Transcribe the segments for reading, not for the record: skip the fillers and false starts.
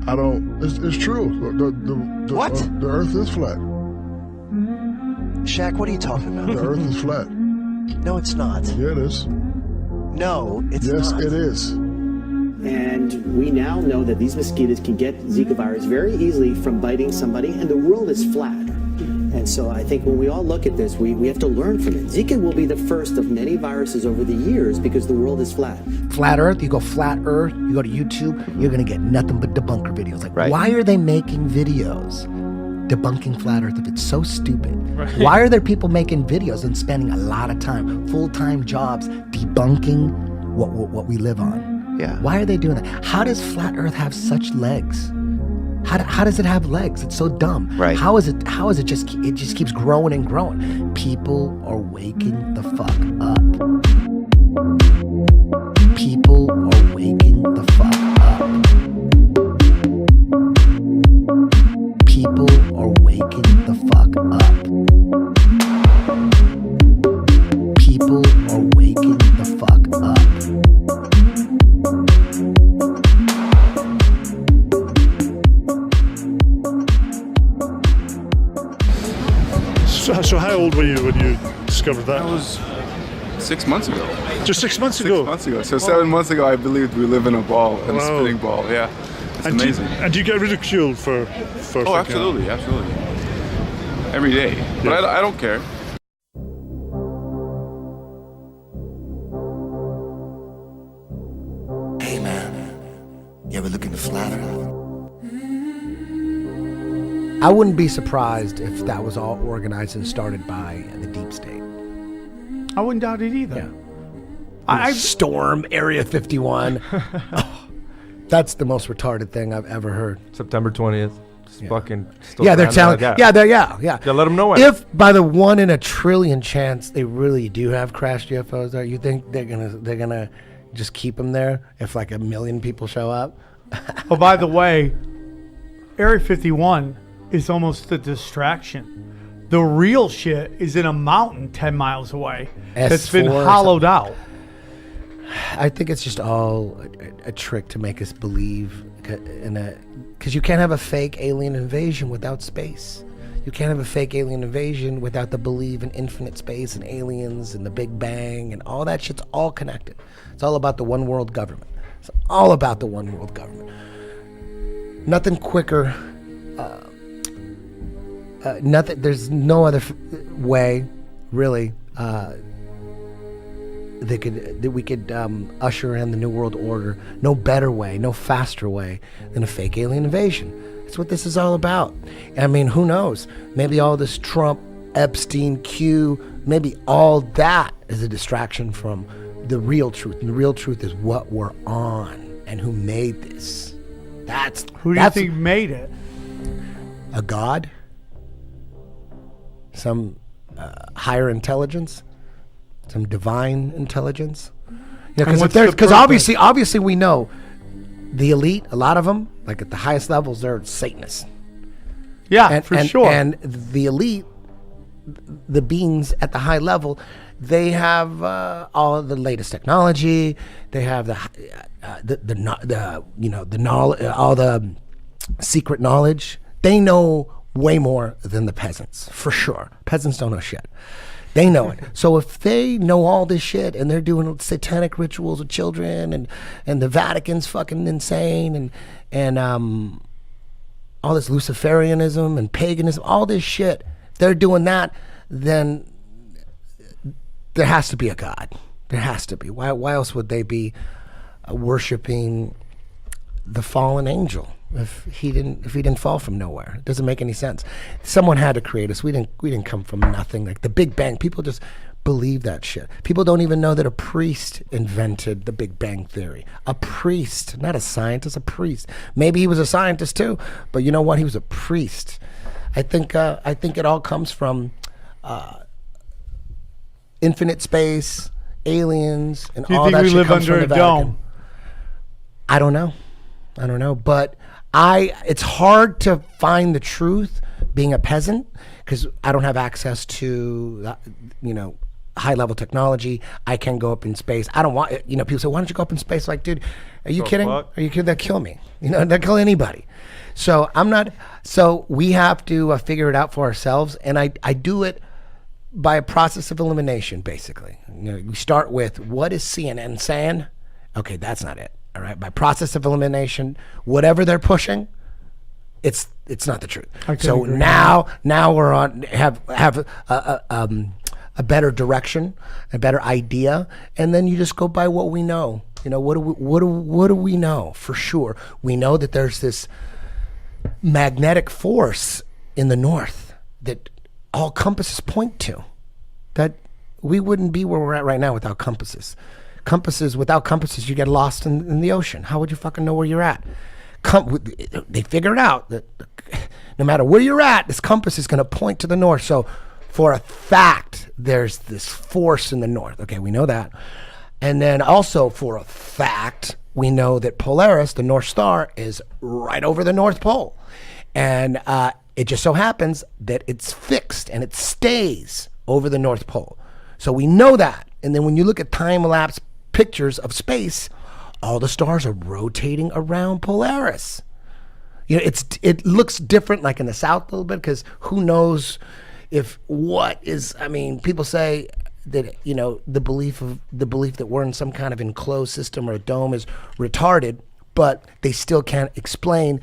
I don't. It's true. What? The Earth is flat. Shaq, what are you talking about? The Earth is flat. No, it's not. Yeah, it is. No, it's Yes, not. it is. And we now know that these mosquitoes can get Zika virus very easily from biting somebody, and the world is flat. And so I think when we all look at this, we have to learn from it. Zika will be the first of many viruses over the years because the world is flat. Flat Earth, you go Flat Earth, you go to YouTube, you're gonna get nothing but debunker videos. Like, why are they making videos debunking Flat Earth if it's so stupid? Right. Why are there people making videos and spending a lot of time, full-time jobs, debunking what we live on? Yeah. Why are they doing that? How does Flat Earth have such legs? How does it have legs? It's so dumb. Right. How is it just keeps growing and growing? People are waking the fuck up. People are waking the fuck up. People are waking the fuck up. People are waking the fuck up. So how old were you when you discovered that? That was 6 months ago. Just 6 months ago? 6 months ago. So 7 months ago, I believed we live in a ball, in a spinning ball. Yeah, it's amazing. And do you get ridiculed for Oh, absolutely, absolutely. Every day. But I don't care. Hey man, you ever look into Flat Earth? I wouldn't be surprised if that was all organized and started by the deep state. I wouldn't doubt it either. Yeah. I Storm Area 51. Oh, that's the most retarded thing I've ever heard. September 20th. Fucking. Still They're telling. Yeah. Let them know it. If by the 1 in a trillion chance they really do have crashed UFOs, there, you think they're gonna just keep them there if like 1 million people show up? Oh, by the way, Area 51 is almost a distraction. The real shit is in a mountain 10 miles away that's been hollowed out. I think it's just all a trick to make us believe because you can't have a fake alien invasion without space. You can't have a fake alien invasion without the belief in infinite space and aliens and the Big Bang and all that shit's all connected. It's all about the one world government. It's all about the one world government. Nothing quicker. Nothing. There's no other way, really, that we could usher in the New World Order. No better way, no faster way than a fake alien invasion. That's what this is all about. I mean, who knows? Maybe all this Trump, Epstein, Q, maybe all that is a distraction from the real truth. And the real truth is what we're on and who made this. Who do you think made it? A god? Some higher intelligence? Some divine intelligence? Because obviously we know the elite, a lot of them, like at the highest levels, they're Satanists. Yeah, for sure. And the elite, the beings at the high level, they have all the latest technology. They have all the secret knowledge. They know way more than the peasants, for sure. Peasants don't know shit. They know it. So if they know all this shit and they're doing satanic rituals with children and the Vatican's fucking insane and all this Luciferianism and paganism, all this shit, if they're doing that, then there has to be a God. There has to be. Why else would they be worshiping the fallen angel if he didn't fall from nowhere? It doesn't make any sense. Someone had to create us. We didn't come from nothing. Like the Big Bang, people just believe that shit. People don't even know that a priest invented the Big Bang theory. A priest, not a scientist, a priest. Maybe he was a scientist too, but you know what? He was a priest. I think it all comes from infinite space, aliens, and all that shit. Do you think we live under a dome? I don't know, but it's hard to find the truth being a peasant because I don't have access to, high level technology. I can't go up in space. I don't want, people say, why don't you go up in space? Like, dude, are you kidding? Fuck? Are you kidding? They'll kill me. They'll kill anybody. So I'm not. So we have to figure it out for ourselves, and I do it by a process of elimination. Basically, we start with what is CNN saying. Okay, that's not it. All right, by process of elimination, whatever they're pushing, it's not the truth. So now we're on have a better direction, a better idea, and then you just go by what we know. What do we know for sure? We know that there's this magnetic force in the north that all compasses point to. That we wouldn't be where we're at right now without compasses. Without compasses, you get lost in the ocean. How would you fucking know where you're at? They figured out that no matter where you're at, this compass is going to point to the north. So for a fact, there's this force in the north. Okay, we know that. And then also for a fact, we know that Polaris, the North Star, is right over the North Pole. And it just so happens that it's fixed and it stays over the North Pole. So we know that. And then when you look at time-lapse pictures of space, all the stars are rotating around Polaris. It looks different like in the south a little bit, because who knows people say that the belief that we're in some kind of enclosed system or a dome is retarded, but they still can't explain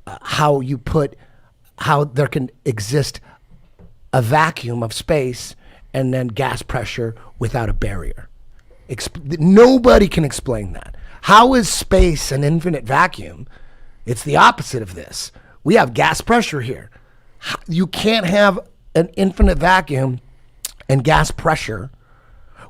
how there can exist a vacuum of space and then gas pressure without a barrier. Nobody can explain that. How is space an infinite vacuum? It's the opposite of this. We have gas pressure here. You can't have an infinite vacuum and gas pressure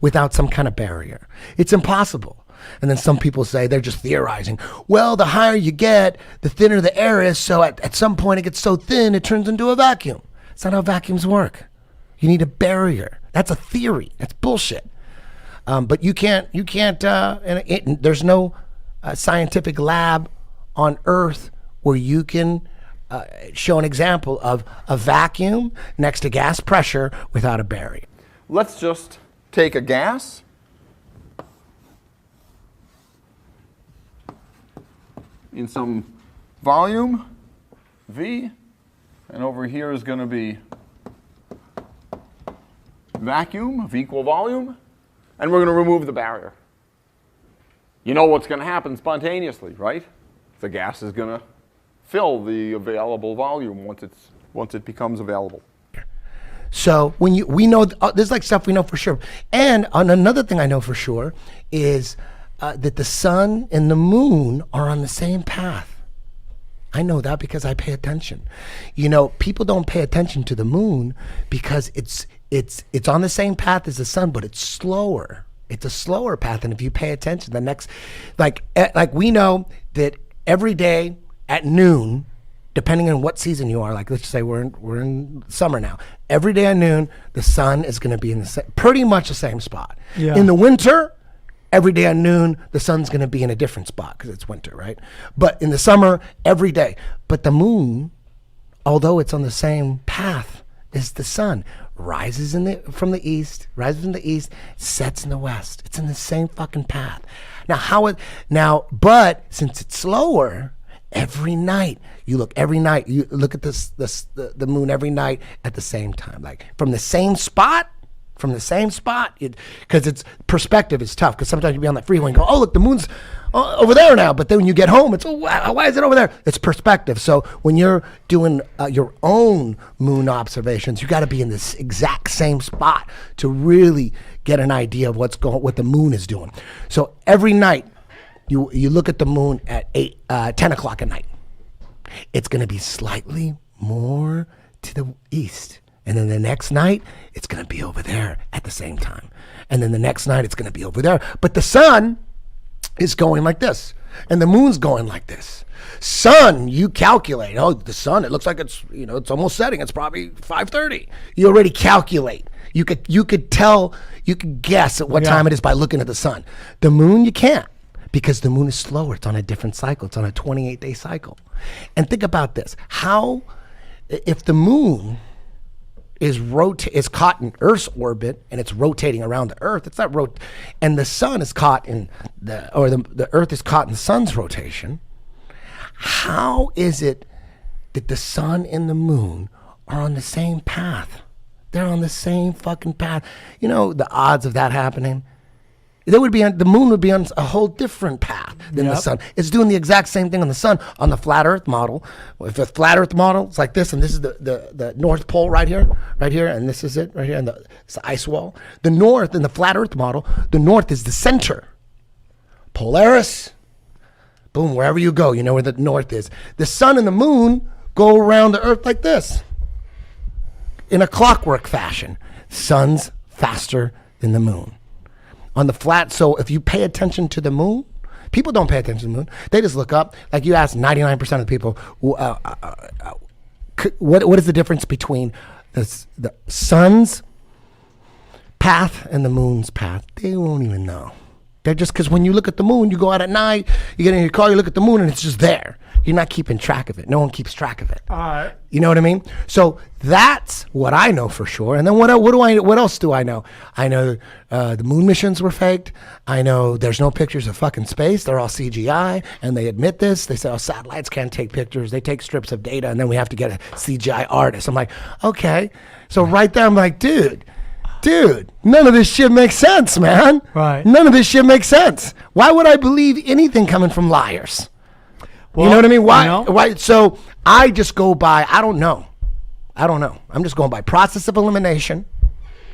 without some kind of barrier. It's impossible. And then some people say, they're just theorizing, well, the higher you get, the thinner the air is, so at some point it gets so thin it turns into a vacuum. That's not how vacuums work. You need a barrier. That's a theory. That's bullshit. But you can't, there's no scientific lab on Earth where you can show an example of a vacuum next to gas pressure without a barrier. Let's just take a gas. In some volume, V, and over here is going to be vacuum of equal volume, and we're going to remove the barrier. You know what's going to happen spontaneously, right? The gas is going to fill the available volume once it becomes available. So we know there's like stuff we know for sure, and another thing I know for sure is that the sun and the moon are on the same path. I know that because I pay attention. People don't pay attention to the moon because it's on the same path as the sun, but it's slower. It's a slower path, and if you pay attention, the next, like we know that every day at noon, depending on what season you are, like let's say we're in summer now. Every day at noon, the sun is going to be in pretty much the same spot. Yeah. In the winter, every day at noon, the sun's going to be in a different spot because it's winter, right? But in the summer, every day. But the moon, although it's on the same path as the sun, rises from the east, sets in the west. It's in the same fucking path. But since it's slower, every night you look at the moon every night at the same time, like from the same spot, because it's perspective is tough, because sometimes you be on the freeway and go, oh look, the moon's over there now, but then when you get home, it's why is it over there? It's perspective. So when you're doing your own moon observations, you got to be in this exact same spot to really get an idea of what the moon is doing. So every night you look at the moon at 10 o'clock at night. It's going to be slightly more to the east. And then the next night, it's going to be over there at the same time. And then the next night, it's going to be over there. But the sun is going like this. And the moon's going like this. Sun, you calculate. Oh, the sun, it looks like it's almost setting. It's probably 5:30. You already calculate. You could tell, you could guess at what time it is by looking at the sun. The moon, you can't, because the moon is slower. It's on a different cycle. It's on a 28-day cycle. And think about this. If the moon is caught in Earth's orbit and it's rotating around the Earth, it's not and the sun is caught in the Earth is caught in the sun's rotation, how is it that the sun and the moon are on the same path? They're on the same fucking path. You know the odds of that happening? The moon would be on a whole different path than the sun. It's doing the exact same thing on the sun. On the flat Earth model, if the flat Earth model is like this, and this is the North Pole right here, and this is it right here, and it's the ice wall. The North in the flat Earth model, the North is the center. Polaris, boom, wherever you go, you know where the North is. The sun and the moon go around the Earth like this, in a clockwork fashion. Sun's faster than the moon. On the flat, so if you pay attention to the moon, people don't pay attention to the moon. They just look up. Like you ask 99% of the people, what is the difference between the sun's path and the moon's path? They won't even know. They're just, because when you look at the moon, you go out at night, you get in your car, you look at the moon, and it's just there. You're not keeping track of it. No one keeps track of it. All right. You know what I mean? So that's what I know for sure. And then what else do I know? I know the moon missions were faked. I know there's no pictures of fucking space. They're all CGI, and they admit this. They say, oh, satellites can't take pictures. They take strips of data, and then we have to get a CGI artist. I'm like, okay. So right there, I'm like, dude, none of this shit makes sense, man. Right. None of this shit makes sense. Why would I believe anything coming from liars? Well, you know what I mean? Why? So I just go by, I don't know. I'm just going by process of elimination.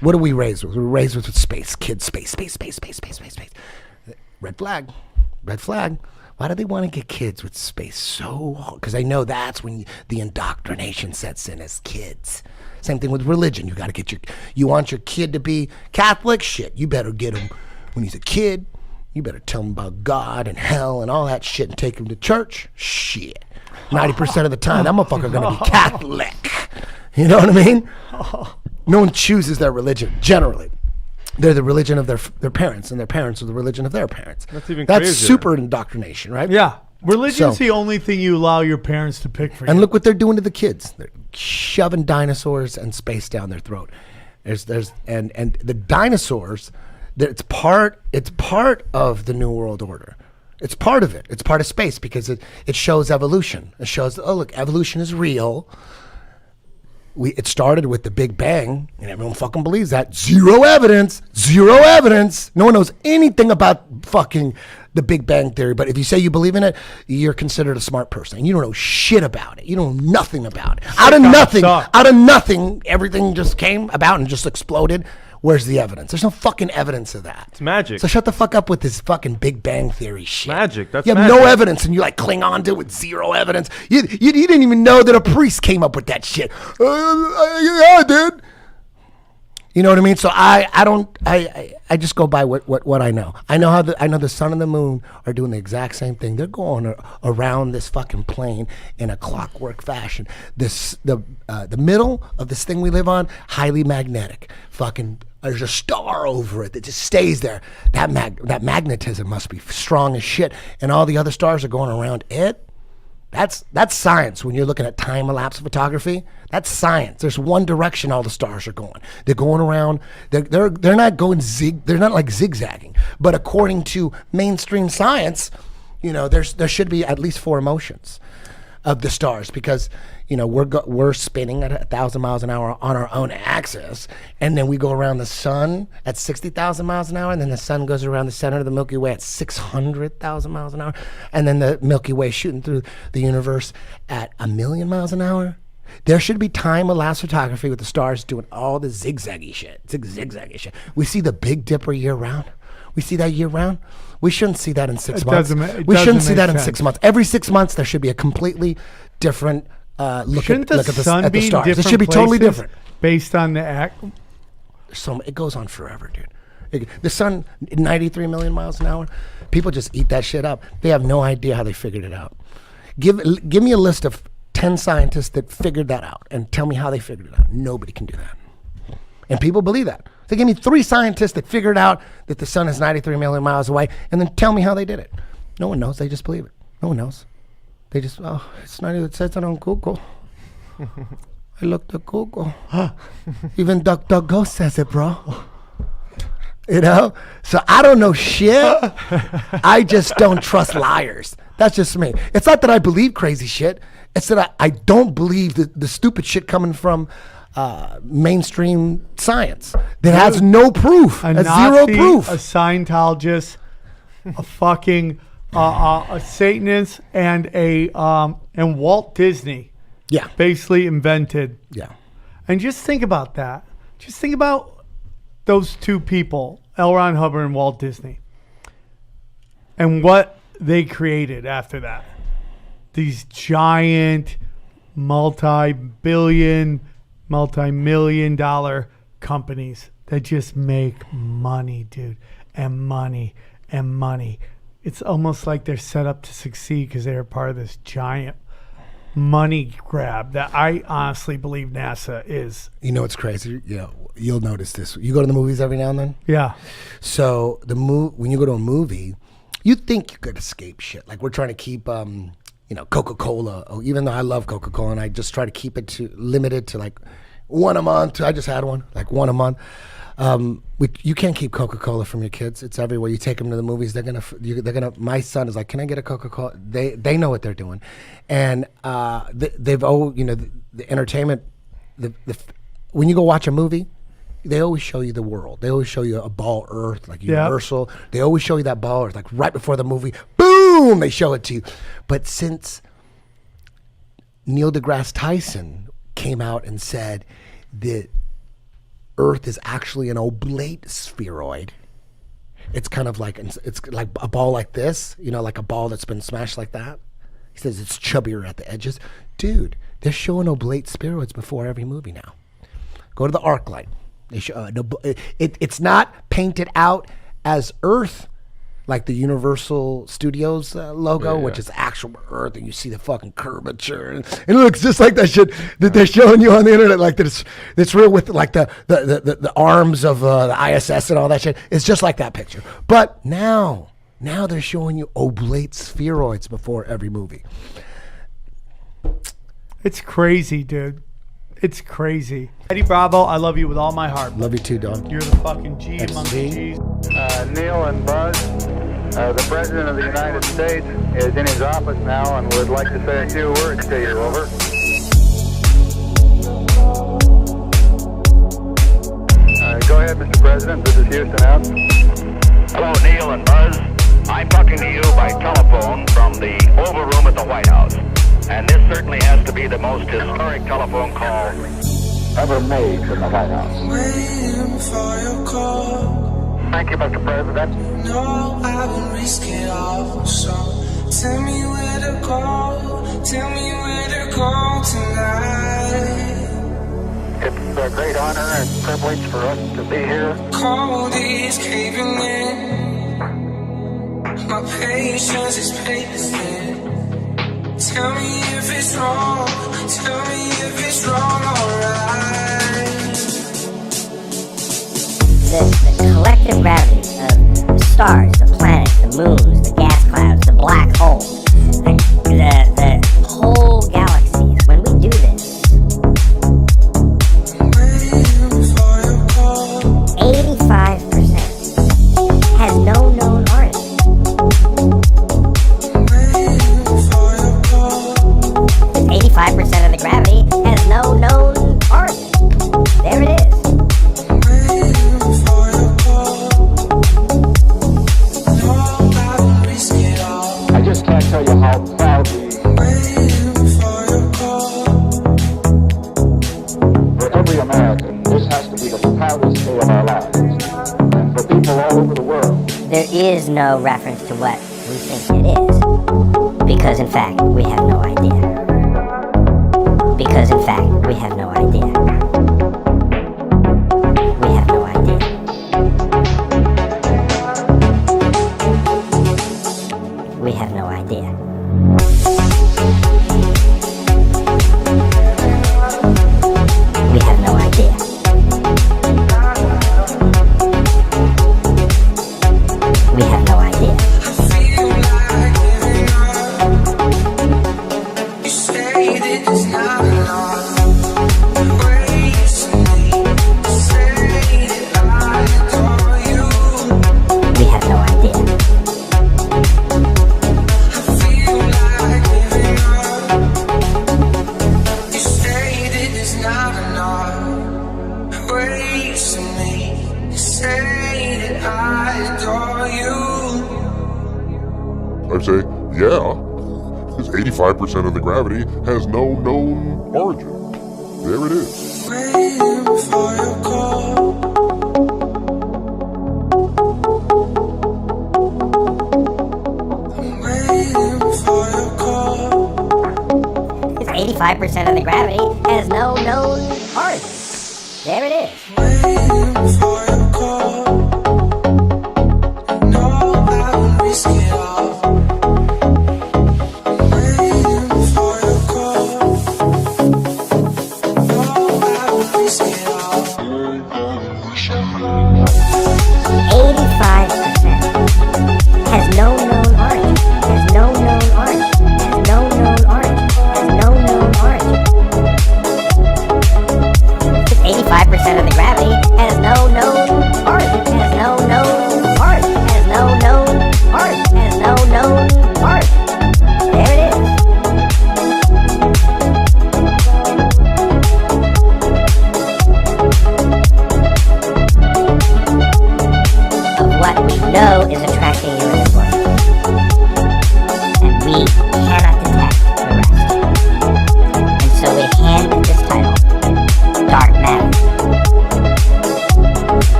What are we raised with? We're raised with space. Kids, space. Red flag. Why do they want to get kids with space so hard? Because they know that's when the indoctrination sets in as kids. Same thing with religion. You want your kid to be Catholic? Shit, you better get him when he's a kid. You better tell him about God and hell and all that shit and take him to church. Shit. 90% of the time, that motherfucker gonna be Catholic. You know what I mean? No one chooses their religion, generally. They're the religion of their parents, and their parents are the religion of their parents. That's even That's crazier. super indoctrination, right? Yeah. Religion's the only thing you allow your parents to pick for you. And look what they're doing to the kids. They're shoving dinosaurs and space down their throat. And the dinosaurs, it's part of the New World Order. It's part of it. It's part of space because it shows evolution. It shows, oh look, evolution is real. It started with the Big Bang, and everyone fucking believes that. Zero evidence. No one knows anything about fucking the Big Bang Theory, but if you say you believe in it, you're considered a smart person. And you don't know shit about it. You know nothing about it. Out of nothing, everything just came about and just exploded. Where's the evidence? There's no fucking evidence of that. It's magic. So shut the fuck up with this fucking Big Bang Theory shit. Magic. That's you have magic. no evidence, and you like cling on to it with zero evidence. You didn't even know that a priest came up with that shit. Yeah, I did. You know what I mean? So I just go by what I know. I know the sun and the moon are doing the exact same thing. They're going around this fucking plane in a clockwork fashion. The middle of this thing we live on, highly magnetic. Fucking there's a star over it that just stays there. That magnetism must be strong as shit. And all the other stars are going around it. That's science. When you're looking at time-elapse photography, that's science. There's one direction all the stars are going. They're going around. They're not going they're not like zigzagging. But according to mainstream science, you know, there should be at least 4 motions of the stars because, you know, we're spinning at 1,000 miles an hour on our own axis, and then we go around the sun at 60,000 miles an hour, and then the sun goes around the center of the Milky Way at 600,000 miles an hour, and then the Milky Way shooting through the universe at 1,000,000 miles an hour. There should be time-elapse photography with the stars doing all the zigzaggy shit. We see the Big Dipper year-round. We see that year-round. We shouldn't see that in 6 months. We shouldn't see that in 6 months. Every 6 months, there should be a completely different look at the stars. It should be totally different. Based on the act. So it goes on forever, dude. The sun, 93 million miles an hour. People just eat that shit up. They have no idea how they figured it out. Give me a list of 10 scientists that figured that out and tell me how they figured it out. Nobody can do that. And people believe that. So give me 3 scientists that figured out that the sun is 93 million miles away, and then tell me how they did it. No one knows. They just believe it. No one knows. They just, it's not even, it says it on Google. I looked at Google. Even DuckDuckGo says it, bro. You know? So I don't know shit. I just don't trust liars. That's just me. It's not that I believe crazy shit. It's that I don't believe the stupid shit coming from mainstream science that has no proof, a has Nazi, zero proof. A Scientologist, a fucking a Satanist, and and Walt Disney. Yeah. Basically invented. Yeah. And just think about that. Just think about those two people, L. Ron Hubbard and Walt Disney, and what they created after that. These giant, multi-billion, multi-million dollar companies that just make money, dude, and money and money. It's almost like they're set up to succeed because they're part of this giant money grab that I honestly believe NASA is. You know what's crazy? You'll notice this. You go to the movies every now and then? Yeah. So when you go to a movie, you think you could escape shit. Like we're trying to keep Coca-Cola. Oh, even though I love Coca-Cola and I just try to keep it limited to like one a month. I just had one, like one a month. You can't keep Coca-Cola from your kids. It's everywhere. You take them to the movies. They're gonna. My son is like, can I get a Coca-Cola? They know what they're doing, and they've the entertainment. When you go watch a movie, they always show you the world. They always show you a ball Earth, like Universal. Yep. They always show you that ball Earth, like right before the movie. Boom! They show it to you. But since Neil deGrasse Tyson came out and said that Earth is actually an oblate spheroid, it's kind of like a ball like this, like a ball that's been smashed like that. He says it's chubbier at the edges. Dude, they're showing oblate spheroids before every movie now. Go to the ArcLight. They show, it's not painted out as Earth, like the Universal Studios logo, which is actual Earth, and you see the fucking curvature, and it looks just like that shit that they're showing you on the internet, like that it's real with like the arms of the ISS and all that shit. It's just like that picture. But now they're showing you oblate spheroids before every movie. It's crazy, dude. It's crazy. Eddie Bravo, I love you with all my heart. Love you too, dog. You're the fucking G among the G's. Neil and Buzz, the President of the United States is in his office now and would like to say a few words to you. Over. Go ahead, Mr. President. This is Houston out. Hello, Neil and Buzz. I'm talking to you by telephone from the Oval Room at the White House. And this certainly has to be the most historic telephone call ever made from the White House. Waiting for your call. Thank you, Mr. President. No, I won't risk it all. So tell me where to go. Tell me where to go tonight. It's a great honor and privilege for us to be here. Cold is caving in. My patience is painless. Tell me if it's wrong. Tell me if it's wrong, alright. The collective gravity of the stars, the planets, the moons, the gas clouds, the black holes, the whole galaxies. When we do this, 85% has no known origin. 85% of the gravity has no known origin. There it is. I just can't tell you how proud we for every American, this has to be the proudest day of our lives. And for people all over the world. There is no reference to what we think it is. Because in fact, we have no idea. Because in fact, we have no idea. We have no idea. We have no idea. We have no idea. We have no idea. Say that I adore you. I'd say, yeah, because 85% of the gravity has no known origin. There it is. Waiting for your call. I'm waiting for your call. 85% of the gravity has no known origin. There it is.